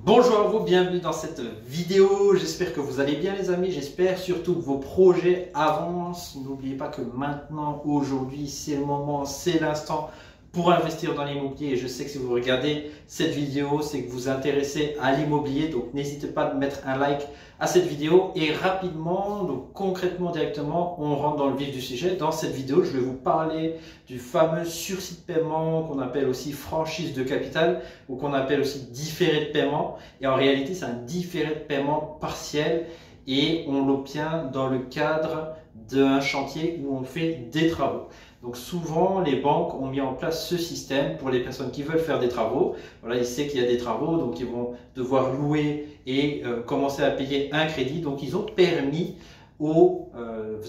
Bonjour à vous, bienvenue dans cette vidéo. J'espère que vous allez bien les amis, j'espère surtout que vos projets avancent. N'oubliez pas que maintenant, aujourd'hui, c'est le moment, c'est l'instant pour investir dans l'immobilier. Et je sais que si vous regardez cette vidéo, c'est que vous vous intéressez à l'immobilier. Donc n'hésitez pas à mettre un like à cette vidéo. Et rapidement, donc concrètement, directement, on rentre dans le vif du sujet. Dans cette vidéo, je vais vous parler du fameux sursis de paiement qu'on appelle aussi franchise de capital ou qu'on appelle aussi différé de paiement. Et en réalité, c'est un différé de paiement partiel et on l'obtient dans le cadre d'un chantier où on fait des travaux. Donc souvent, les banques ont mis en place ce système pour les personnes qui veulent faire des travaux. Voilà, ils savent qu'il y a des travaux, donc ils vont devoir louer et commencer à payer un crédit. Donc ils ont permis aux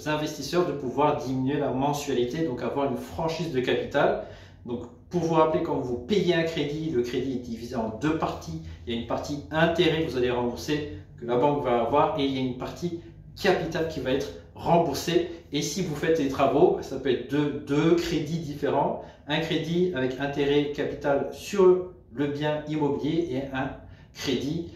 investisseurs de pouvoir diminuer la mensualité, donc avoir une franchise de capital. Donc pour vous rappeler, quand vous payez un crédit, le crédit est divisé en deux parties. Il y a une partie intérêt que vous allez rembourser, que la banque va avoir, et il y a une partie capital qui va être remboursée. Et si vous faites des travaux, ça peut être deux crédits différents. Un crédit avec intérêt capital sur le bien immobilier et un crédit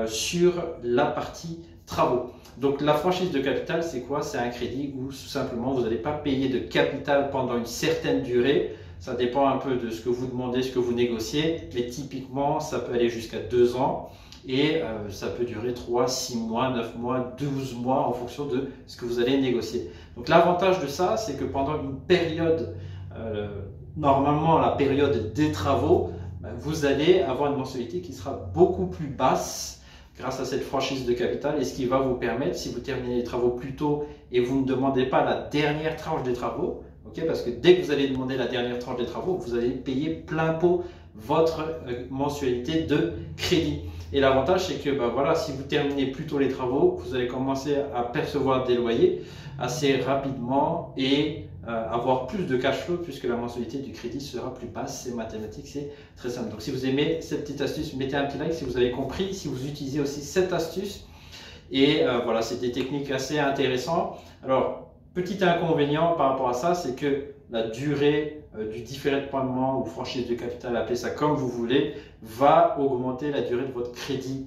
sur la partie travaux. Donc la franchise de capital, c'est quoi? C'est un crédit où tout simplement vous n'allez pas payer de capital pendant une certaine durée. Ça dépend un peu de ce que vous demandez, ce que vous négociez, mais typiquement ça peut aller jusqu'à 2 ans et ça peut durer 3, 6 mois, 9 mois, 12 mois en fonction de ce que vous allez négocier. Donc l'avantage de ça, c'est que pendant une période, normalement la période des travaux, vous allez avoir une mensualité qui sera beaucoup plus basse grâce à cette franchise de capital, et ce qui va vous permettre, si vous terminez les travaux plus tôt et vous ne demandez pas la dernière tranche des travaux, parce que dès que vous allez demander la dernière tranche des travaux, vous allez payer plein pot votre mensualité de crédit. Et l'avantage, c'est que voilà, si vous terminez plus tôt les travaux, vous allez commencer à percevoir des loyers assez rapidement et avoir plus de cash flow puisque la mensualité du crédit sera plus basse. C'est mathématique, c'est très simple. Donc si vous aimez cette petite astuce, mettez un petit like si vous avez compris, si vous utilisez aussi cette astuce. Et voilà, c'est des techniques assez intéressantes. Alors, petit inconvénient par rapport à ça, c'est que la durée du différé de paiement ou franchise de capital, appelez ça comme vous voulez, va augmenter la durée de votre crédit.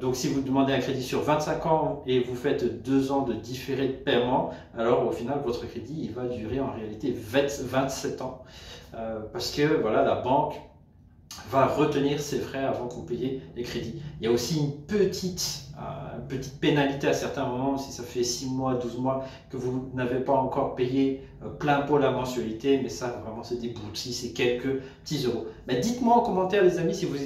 Donc si vous demandez un crédit sur 25 ans et vous faites 2 ans de différé de paiement, alors au final votre crédit il va durer en réalité 27 ans. Parce que voilà, la banque va retenir ses frais avant que vous payiez les crédits. Il y a aussi une petite pénalité à certains moments, si ça fait 6 mois, 12 mois que vous n'avez pas encore payé plein pot la mensualité, mais ça vraiment c'est des broutilles, c'est quelques petits euros. Mais dites-moi en commentaire les amis si vous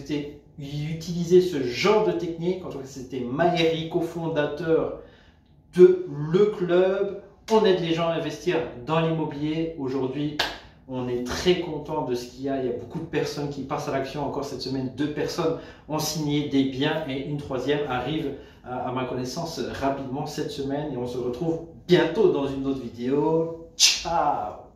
utilisez ce genre de technique. En tout cas, c'était Maëri, cofondateur de Le Club. On aide les gens à investir dans l'immobilier. Aujourd'hui, on est très content de ce qu'il y a. Il y a beaucoup de personnes qui passent à l'action. Encore cette semaine, 2 personnes ont signé des biens et une 3e arrive à ma connaissance rapidement cette semaine. Et on se retrouve bientôt dans une autre vidéo. Ciao!